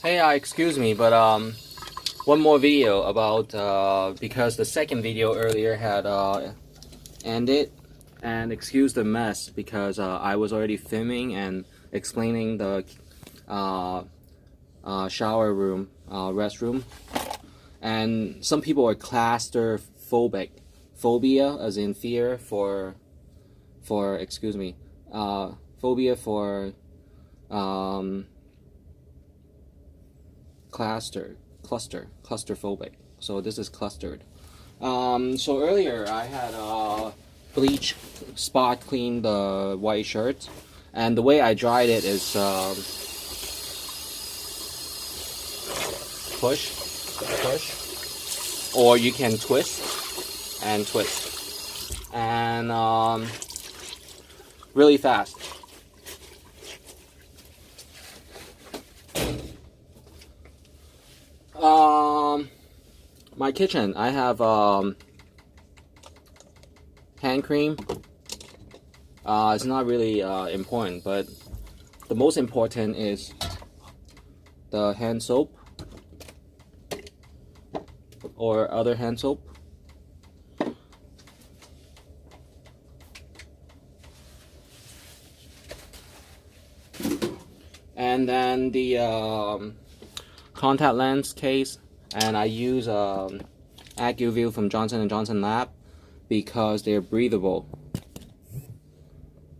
Hey, excuse me, but one more video about because the second video earlier had ended, and excuse the mess because I was already filming and explaining the shower room, restroom, and some people are claustrophobic, phobia as in fear for excuse me, phobia for clusterphobic. So this is clustered. So earlier I had bleach spot clean the white shirt, and the way I dried it is push, or you can twist and really fast. My kitchen, I have hand cream. It's not really important, but the most important is the hand soap or other hand soap. And then the contact lens case, and I use AccuView from Johnson & Johnson Lab because they're breathable,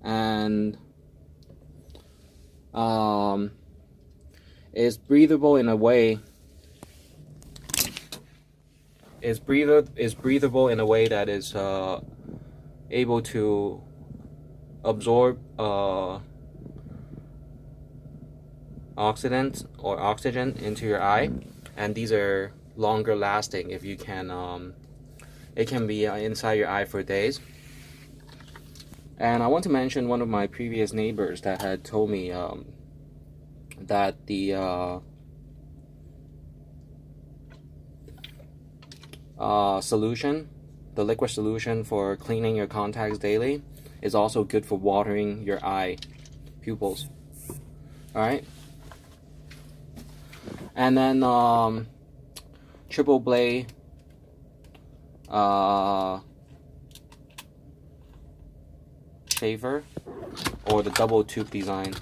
and it's breathable in a way. It's breathable in a way that is able to absorb oxygen into your eye, and these are longer lasting. If you can, it can be inside your eye for days. And I want to mention one of my previous neighbors that had told me that the solution, the liquid solution for cleaning your contacts daily, is also good for watering your eye pupils. Alright? And then triple blade shaver, or the double tube design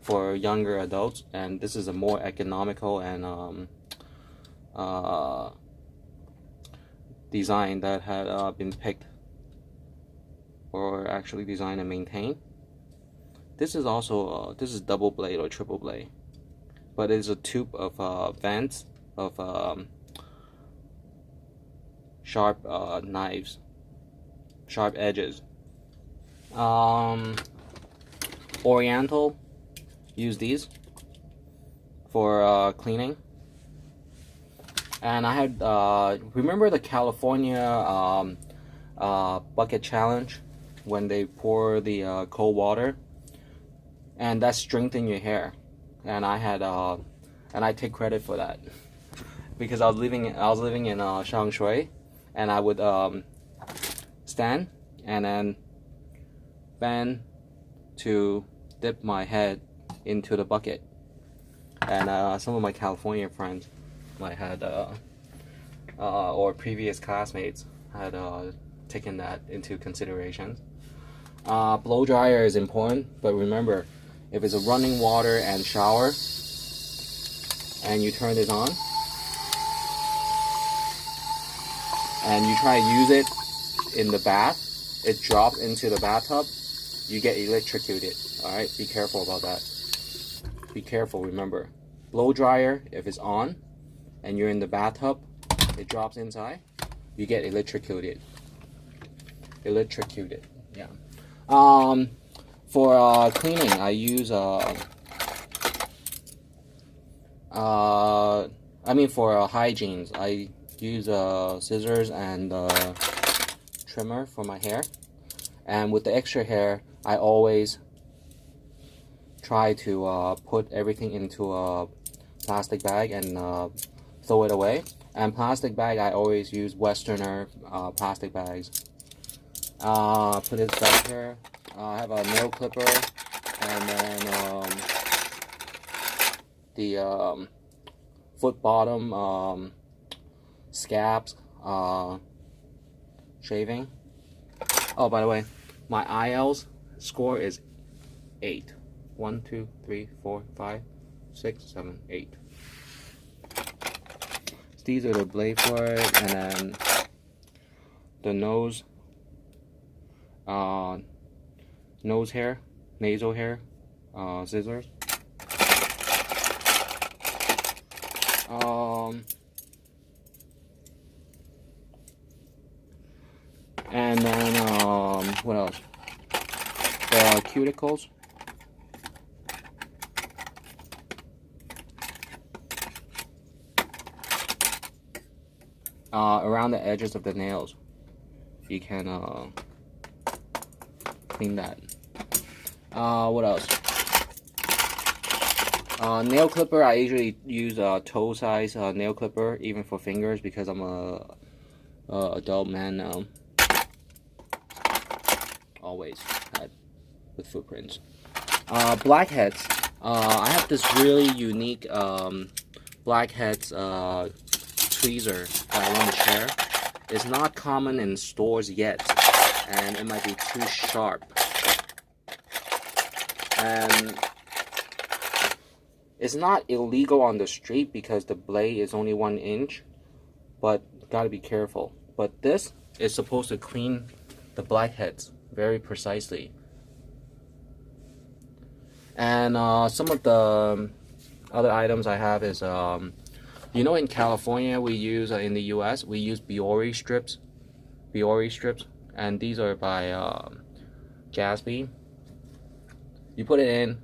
for younger adults, and this is a more economical and design that had been picked or actually designed and maintained. This is also this is double blade or triple blade, but it's a tube of vents of sharp knives, sharp edges. Oriental use these for cleaning. And I had remember the California bucket challenge when they pour the cold water, and that strengthened your hair. And I had and I take credit for that because I was living in Shangshui, and I would stand and then bend to dip my head into the bucket. And some of my California friends might had or previous classmates had taken that into consideration. Blow dryer is important, but remember, if it's a running water and shower and you turn this on and you try to use it in the bath, it drops into the bathtub, you get electrocuted. Alright, be careful about that. Be careful, remember. Blow dryer, if it's on and you're in the bathtub, it drops inside, you get electrocuted. Yeah. For cleaning, I use for hygiene, I use scissors and trimmer for my hair. And with the extra hair, I always try to put everything into a plastic bag and throw it away. And plastic bag, I always use Westerner plastic bags. Put it back here. I have a nail clipper, and then the foot bottom scabs shaving. Oh, by the way, my IELTS score is 8. 1, 2, 3, 4, 5, 6, 7, 8. So these are the blade for it, and then the nose hair, nasal hair, scissors. And then what else? The cuticles. Around the edges of the nails, you can clean that. What else? Nail clipper. I usually use a toe size nail clipper, even for fingers, because I'm a adult man now. Always had with footprints. Blackheads. I have this really unique blackheads tweezer that I want to share. It's not common in stores yet, and it might be too sharp. And it's not illegal on the street because the blade is only 1 inch, but gotta be careful. But this is supposed to clean the blackheads very precisely. And some of the other items I have is, you know, in California we use, in the US we use Biore strips, and these are by Gatsby. You put it in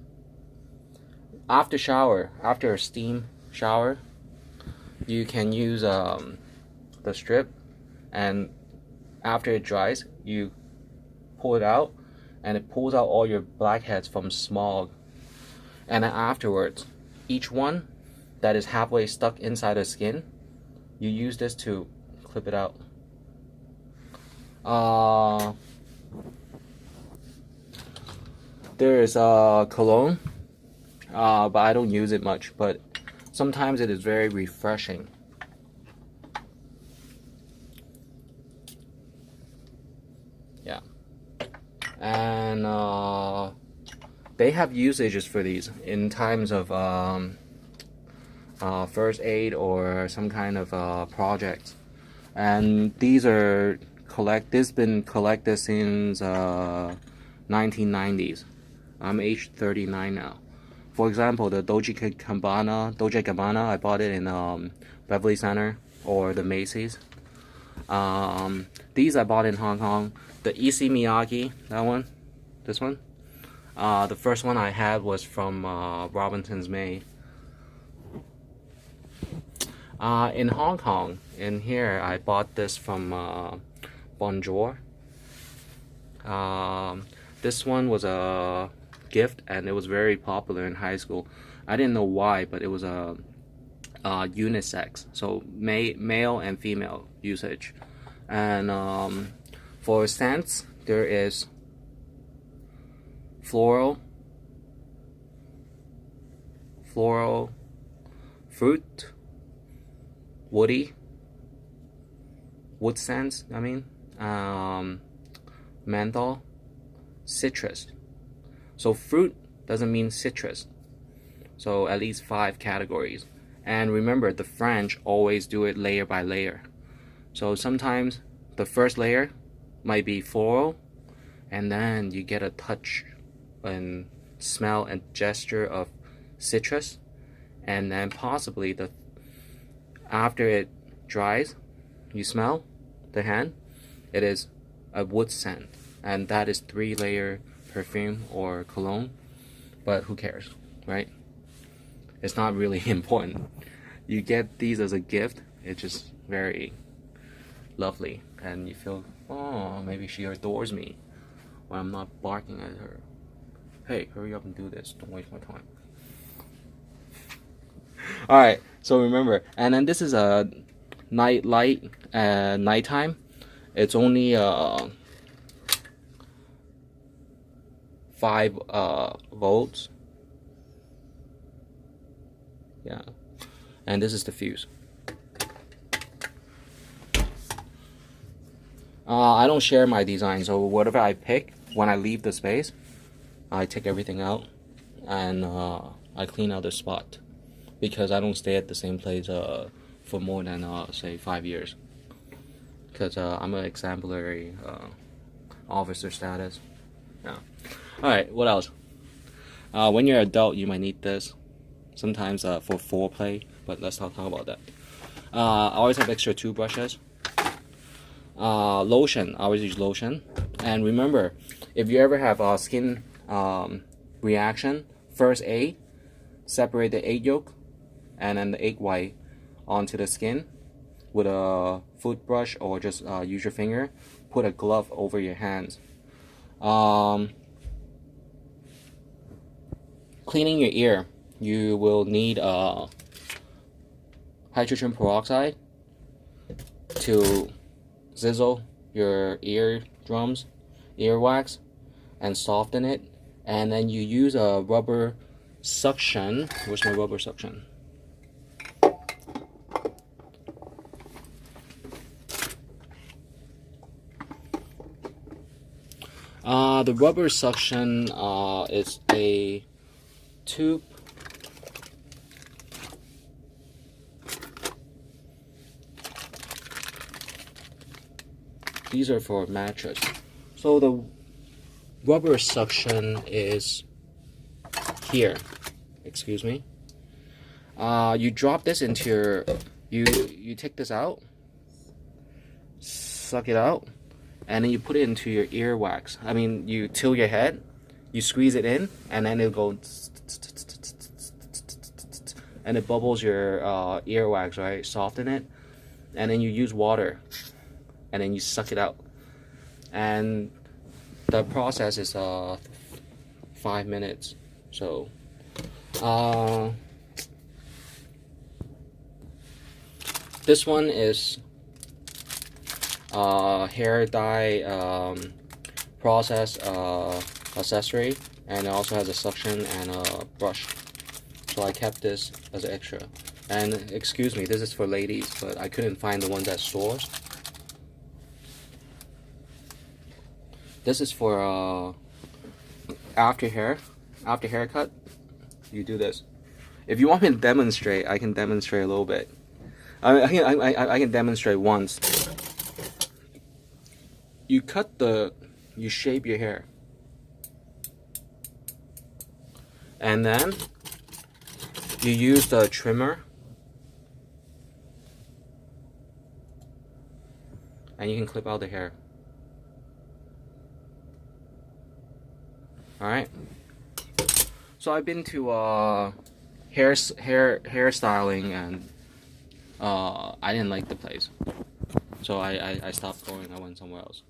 after a steam shower. You can use the strip, and after it dries, you pull it out, and it pulls out all your blackheads from smog. And then afterwards, each one that is halfway stuck inside the skin, you use this to clip it out. There is cologne, but I don't use it much, but sometimes it is very refreshing. Yeah. And they have usages for these in times of first aid or some kind of project. And these are been collected since 1990s. I'm age 39 now. For example, the Dolce Gabbana, I bought it in Beverly Center or the Macy's. These I bought in Hong Kong. The Issey Miyake, this one. The first one I had was from Robinson's May. In Hong Kong, in here, I bought this from Bonjour. This one was a gift, and it was very popular in high school. I didn't know why, but it was a unisex, so male and female usage. And for scents, there is floral, fruit, woody, wood scents, menthol, citrus. So fruit doesn't mean citrus. So at least 5 categories. And remember, the French always do it layer by layer. So sometimes the first layer might be floral, and then you get a touch and smell and gesture of citrus, and then possibly after it dries, you smell the hand, it is a wood scent, and that is 3-layer perfume or cologne. But who cares, right? It's not really important. You get these as a gift. It's just very lovely, and you feel, oh, maybe she adores me when I'm not barking at her. Hey, hurry up and do this, don't waste my time. Alright, so remember, and then this is a night light, nighttime. It's only 5 volts. Yeah. And this is the fuse. I don't share my design, so whatever I pick, when I leave the space, I take everything out and I clean out the spot, because I don't stay at the same place for more than say 5 years, because I'm an exemplary officer status. Yeah. Alright, what else? When you're an adult, you might need this sometimes for foreplay, but let's not talk about that. I always have extra toothbrushes. Lotion, I always use lotion. And remember, if you ever have a skin reaction, first aid, separate the egg yolk and then the egg white onto the skin with a foot brush, or just use your finger. Put a glove over your hands. Cleaning your ear, you will need hydrogen peroxide to sizzle your eardrums, earwax, and soften it. And then you use a rubber suction. Where's my rubber suction? The rubber suction is a tube. These are for mattress. So the rubber suction is here. Excuse me. You drop this into your. You take this out, suck it out, and then you put it into your earwax. I mean, you tilt your head, you squeeze it in, and then it'll go, and it bubbles your earwax, right? Soften it, and then you use water, and then you suck it out. And the process is 5 minutes. So this one is hair dye process accessory, and it also has a suction and a brush. So I kept this as an extra. And excuse me, this is for ladies, but I couldn't find the ones at stores. This is for after haircut. You do this. If you want me to demonstrate, I can demonstrate a little bit. I can demonstrate once. You shape your hair, and then you use the trimmer, and you can clip out the hair. Alright, so I've been to hairstyling, and I didn't like the place, so I stopped going. I went somewhere else.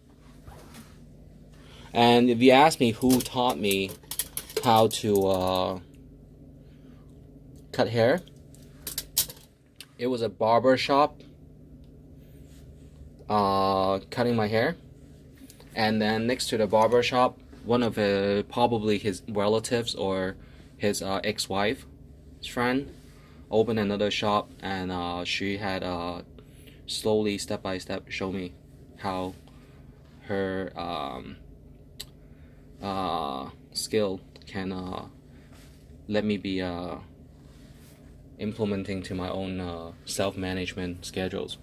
And if you ask me who taught me how to cut hair, it was a barber shop cutting my hair, and then next to the barber shop, one of probably his relatives or his ex-wife's friend opened another shop, and she had slowly, step by step, show me how her skill can let me be implementing to my own self-management schedules.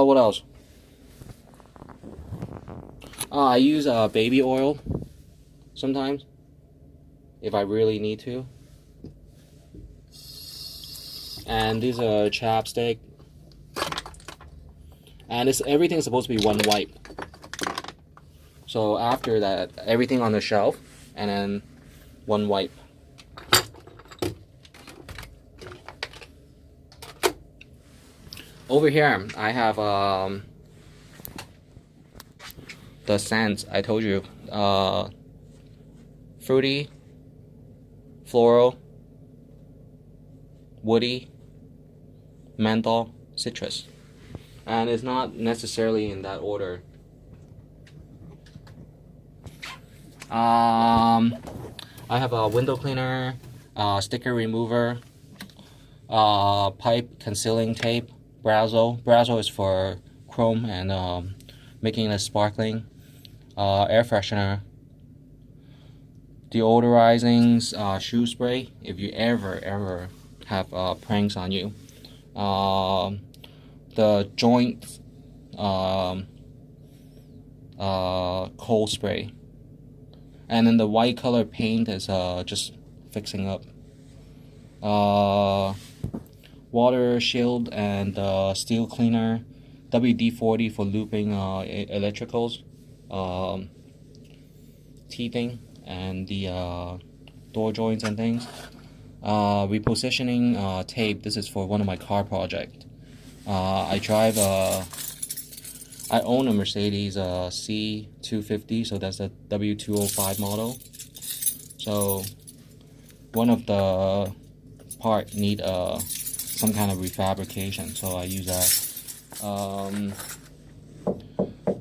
What else? I use baby oil sometimes if I really need to. And these are chapstick. And everything's supposed to be one wipe. So after that, everything on the shelf, and then one wipe. Over here, I have the scents I told you. Fruity, floral, woody, menthol, citrus. And it's not necessarily in that order. I have a window cleaner, sticker remover, pipe concealing tape, Brazo. Brazo is for chrome and making it sparkling. Air freshener, deodorizing shoe spray if you ever have pranks on you. The joint coal spray, and then the white color paint is just fixing up. Water shield and steel cleaner, WD-40 for looping electricals, teething and the door joints and things. Repositioning tape. This is for one of my car project. I own a Mercedes C250, so that's the W205 model. So one of the part need some kind of refabrication, so I use that.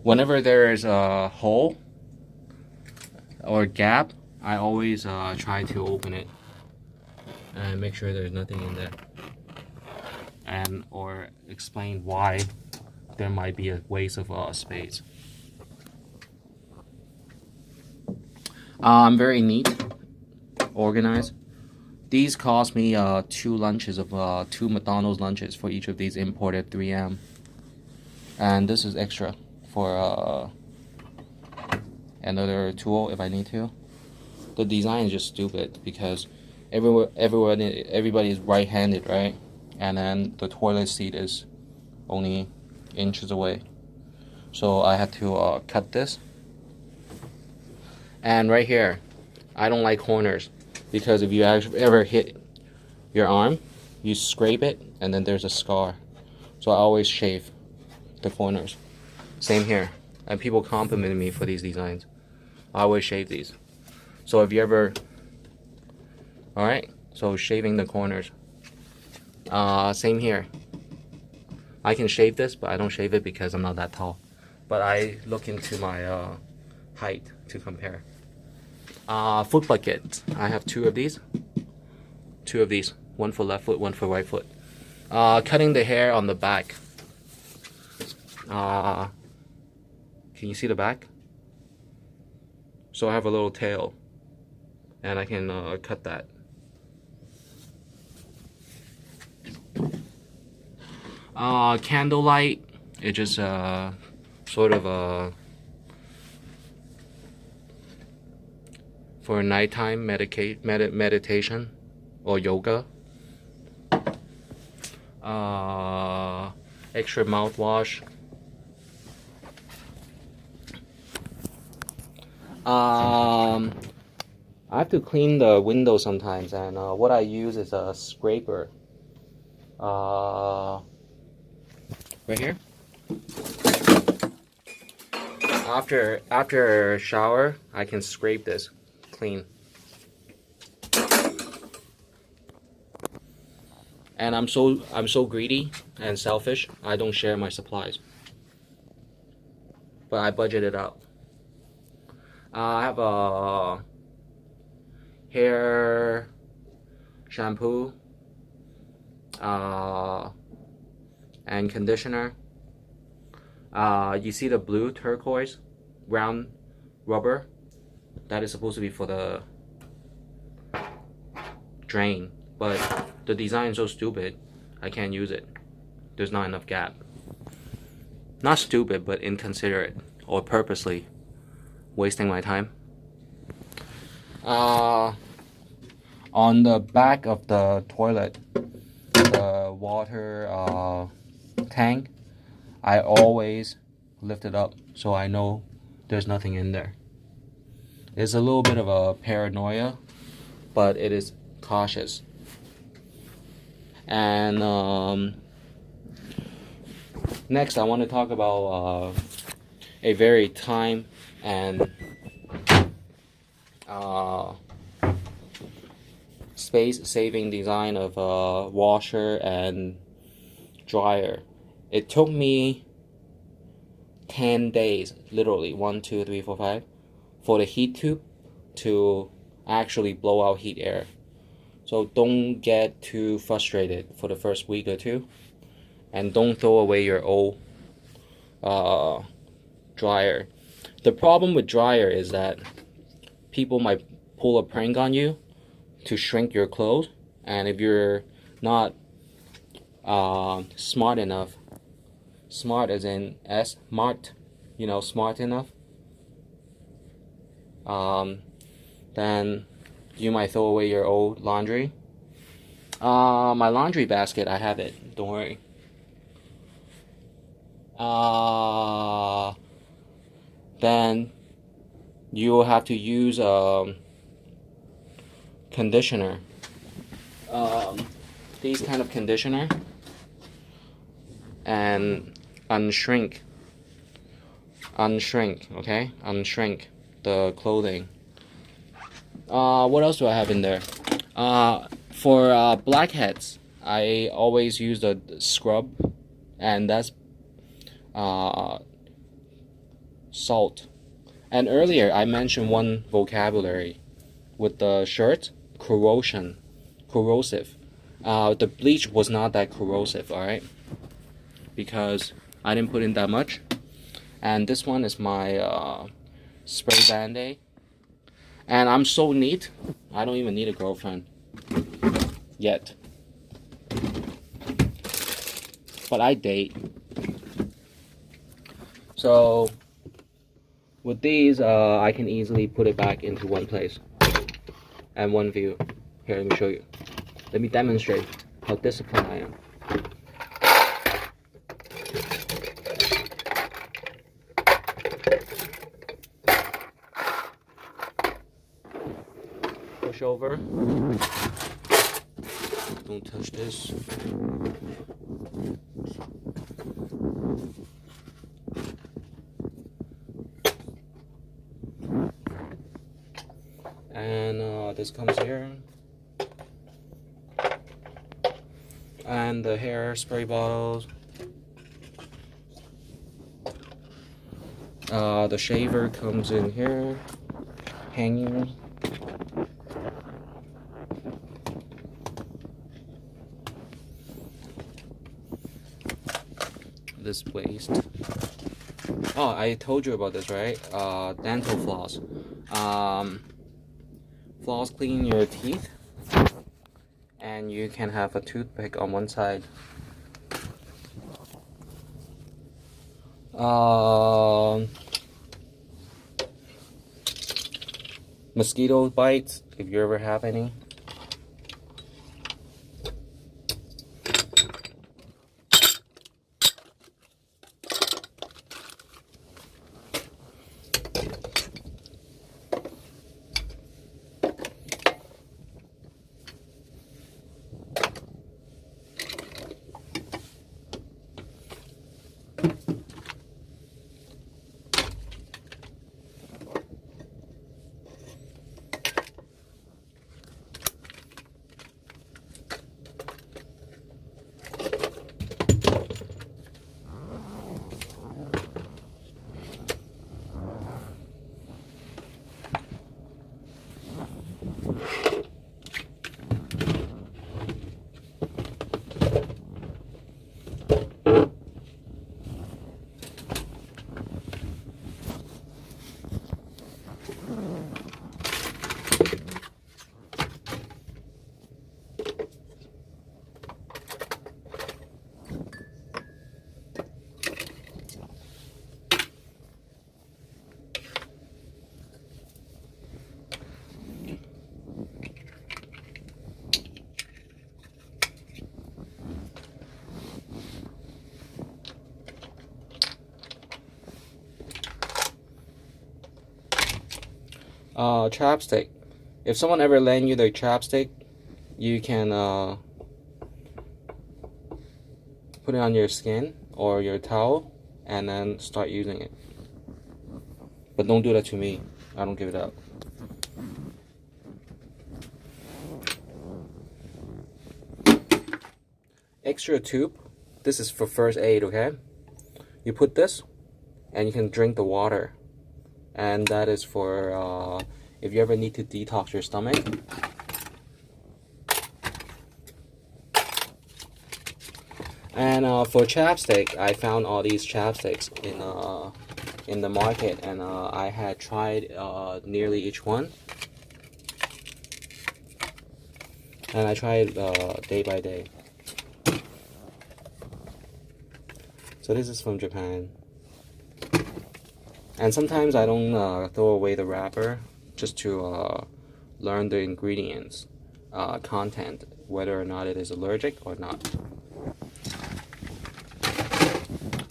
Whenever there is a hole or gap, I always try to open it and make sure there's nothing in there, and or explain why there might be a waste of space. I'm very neat, organized. These cost me 2 lunches of 2 McDonald's lunches for each of these imported 3M, and this is extra for another tool if I need to. The design is just stupid because everybody is right-handed, right? And then the toilet seat is only inches away, so I had to cut this. And right here, I don't like corners, because if you ever hit your arm, you scrape it and then there's a scar. So I always shave the corners. Same here, and people compliment me for these designs. I always shave these. So if you ever, alright, so shaving the corners. Same here. I can shave this, but I don't shave it because I'm not that tall. But I look into my height to compare. Foot bucket. I have 2 of these. 2 of these. One for left foot, one for right foot. Cutting the hair on the back. Can you see the back? So I have a little tail, and I can cut that. Candlelight. It just sort of for nighttime meditation or yoga. Extra mouthwash. I have to clean the window sometimes, and what I use is a scraper. Right here. After shower, I can scrape this clean. And I'm so greedy and selfish. I don't share my supplies, but I budget it out. I have a hair shampoo and conditioner. You see the blue turquoise round rubber? That is supposed to be for the drain, but the design is so stupid, I can't use it. There's not enough gap. Not stupid, but inconsiderate or purposely wasting my time. On the back of the toilet, the water tank, I always lift it up so I know there's nothing in there. It's a little bit of a paranoia, but it is cautious. And next I want to talk about a very time and space-saving design of a washer and dryer. It took me 10 days, literally 1, 2, 3, 4, 5, for the heat tube to actually blow out heat air. So don't get too frustrated for the first week or two, and don't throw away your old dryer. The problem with dryer is that people might pull a prank on you to shrink your clothes, and if you're not smart enough, smart as in smart, smart enough, then you might throw away your old laundry. My laundry basket, I have it, don't worry. Then you will have to use conditioner, these kind of conditioner, and unshrink, okay, unshrink the clothing. What else do I have in there? For blackheads, I always use the scrub, and that's salt. And earlier I mentioned one vocabulary with the shirt, corrosion, corrosive. The bleach was not that corrosive, alright, because I didn't put in that much. And this one is my spray Band-Aid. And I'm so neat, I don't even need a girlfriend yet. But I date. So with these, I can easily put it back into one place and one view. Here, let me show you. Let me demonstrate how disciplined I am. Push over. Don't touch this. And this comes here. And the hair spray bottles. The shaver comes in here, hanging. This waste. Oh, I told you about this, right? Dental floss. Floss clean your teeth, and you can have a toothpick on one side. Mosquito bites, if you ever have any. Chapstick. If someone ever lend you their chapstick, you can put it on your skin or your towel and then start using it. But don't do that to me. I don't give it up. Extra tube. This is for first aid, okay? You put this and you can drink the water. And that is for if you ever need to detox your stomach. And for chapstick, I found all these chapsticks in the market, and I had tried nearly each one, and I tried day by day. So this is from Japan, and sometimes I don't throw away the wrapper just to learn the ingredients content, whether or not it is allergic or not.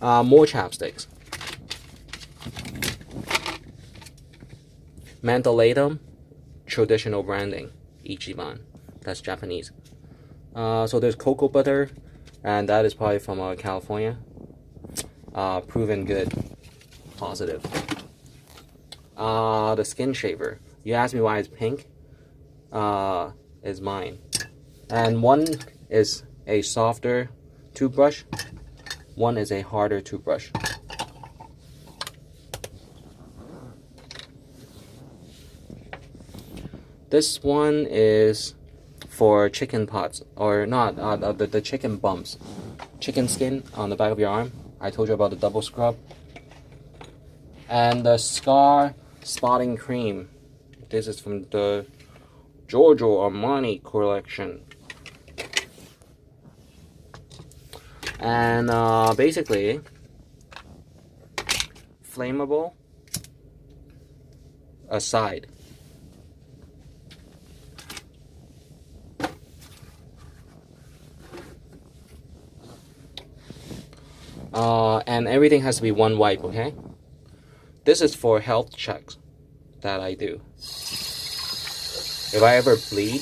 More chapsticks. Mentholatum, traditional branding, Ichiban. That's Japanese. So there's cocoa butter, and that is probably from California. Proven good, positive. The skin shaver. You asked me why it's pink. Is mine. And one is a softer toothbrush. One is a harder toothbrush. This one is for chicken pots, or not, the chicken bumps. Chicken skin on the back of your arm. I told you about the double scrub. And the Scar Spotting Cream. This is from the Giorgio Armani collection. And basically, flammable aside. And everything has to be one wipe, okay? This is for health checks that I do. If I ever bleed,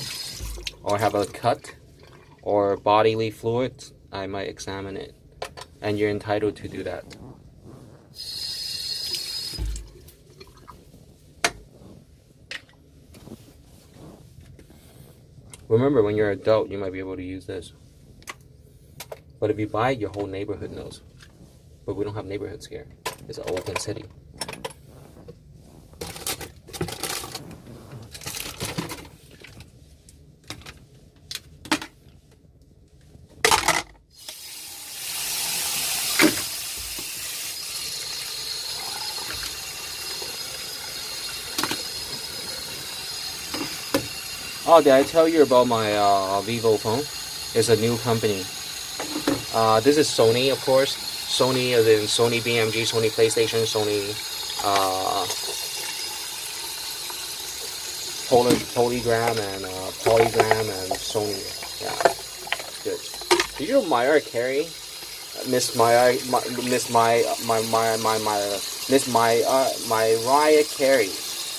or have a cut, or bodily fluids, I might examine it. And you're entitled to do that. Remember, when you're an adult, you might be able to use this. But if you buy it, your whole neighborhood knows. But we don't have neighborhoods here. It's an open city. Oh, did I tell you about my Vivo phone? It's a new company. This is Sony, of course. Sony as in Sony BMG, Sony PlayStation, Sony Polygram and Polygram and Sony. Yeah, good. Did you know Mariah Carey, Miss Mariah Carey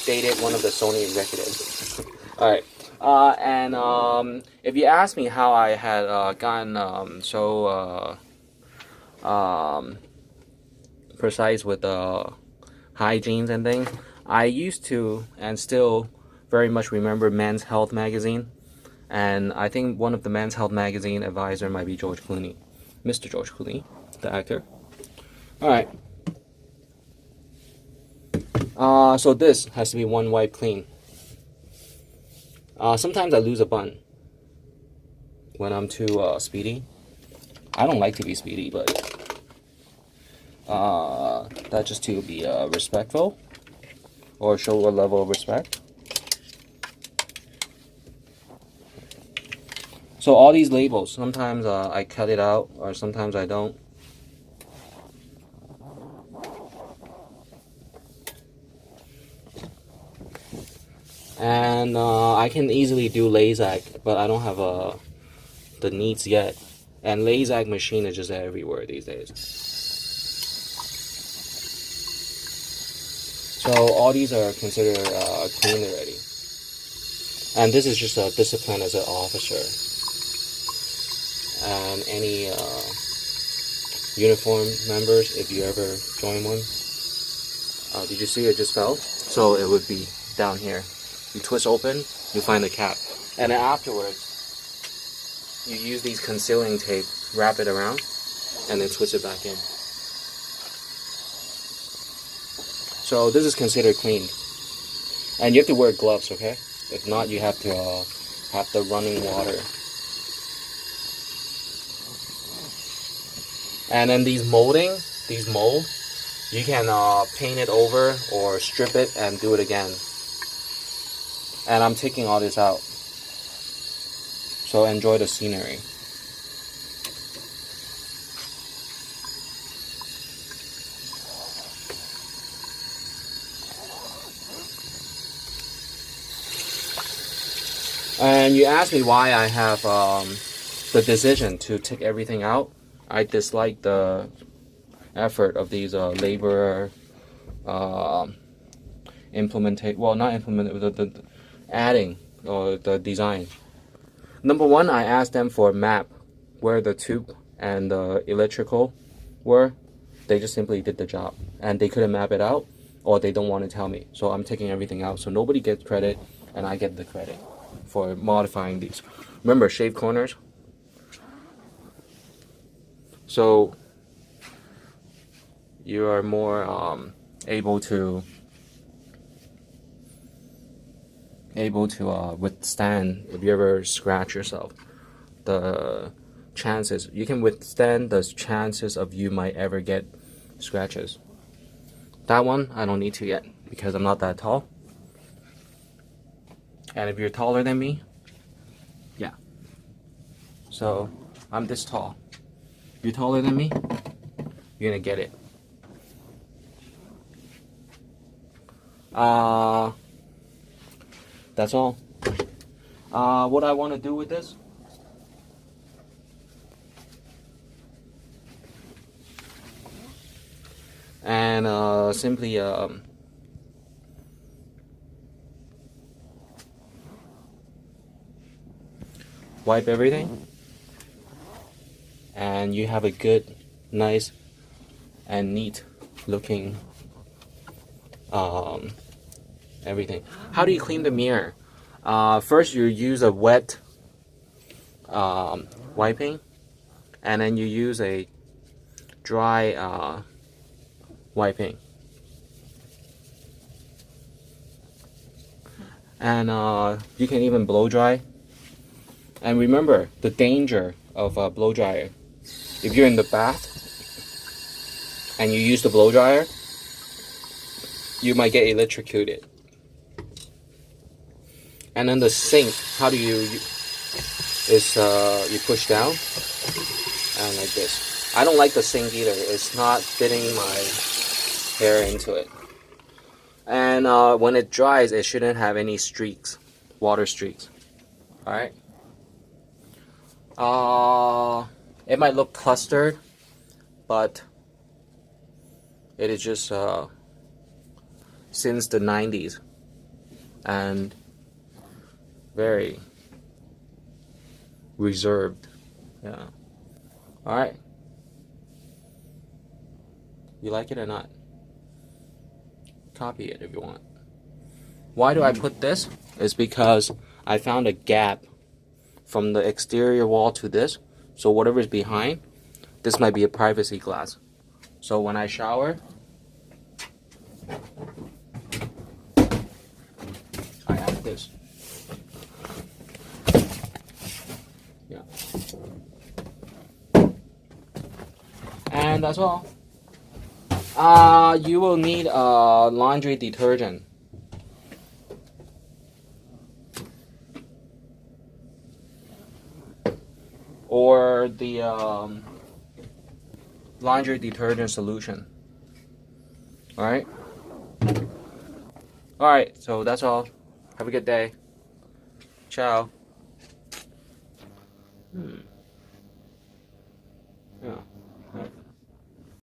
dated one of the Sony executives? All right. And if you ask me how I had gotten so precise with hygienes and things, I used to and still very much remember Men's Health magazine, and I think one of the Men's Health magazine advisor might be George Clooney, Mr. George Clooney, the actor. All right. So this has to be one wipe clean. Sometimes I lose a bun when I'm too speedy. I don't like to be speedy, but that's just to be respectful or show a level of respect. So all these labels, sometimes I cut it out or sometimes I don't. And I can easily do LASIK, but I don't have the needs yet. And LASIK machine is just everywhere these days. So all these are considered clean already. And this is just a discipline as an officer. And any uniform members, if you ever join one. Did you see it just fell? So it would be down here. You twist open, you find the cap. And then afterwards, you use these concealing tape, wrap it around, and then twist it back in. So this is considered clean. And you have to wear gloves, okay? If not, you have the running water. And then these mold, you can paint it over or strip it and do it again. And I'm taking all this out. So enjoy the scenery. And you asked me why I have the decision to take everything out. I dislike the effort of these labor adding or the design. Number one, I asked them for a map where the tube and the electrical were. They just simply did the job and they couldn't map it out, or they don't want to tell me. So I'm taking everything out, so nobody gets credit and I get the credit for modifying these. Remember, shaved corners. So you are more able to withstand if you ever scratch yourself. The chances you can withstand the chances of you might ever get scratches. That one I don't need to yet because I'm not that tall. And if you're taller than me, yeah. So I'm this tall. If you're taller than me, you're gonna get it. That's all. What I want to do with this, and simply wipe everything, and you have a good, nice, and neat looking everything. How do you clean the mirror? First you use a wet wiping, and then you use a dry wiping, and you can even blow dry. And remember the danger of a blow dryer. If you're in the bath and you use the blow dryer, you might get electrocuted. And then the sink, how do you push down and like this. I don't like the sink either. It's not fitting my hair into it. And when it dries, it shouldn't have any streaks, water streaks. Alright. It might look clustered, but it is just since the 90s and very reserved. Yeah. Alright. You like it or not? Copy it if you want. Why do I put this? It's because I found a gap from the exterior wall to this. So whatever is behind, this might be a privacy glass. So when I shower, I have this. Yeah. And that's all. You will need laundry detergent. Or the laundry detergent solution. Alright? Alright, so that's all. Have a good day. Ciao. Yeah.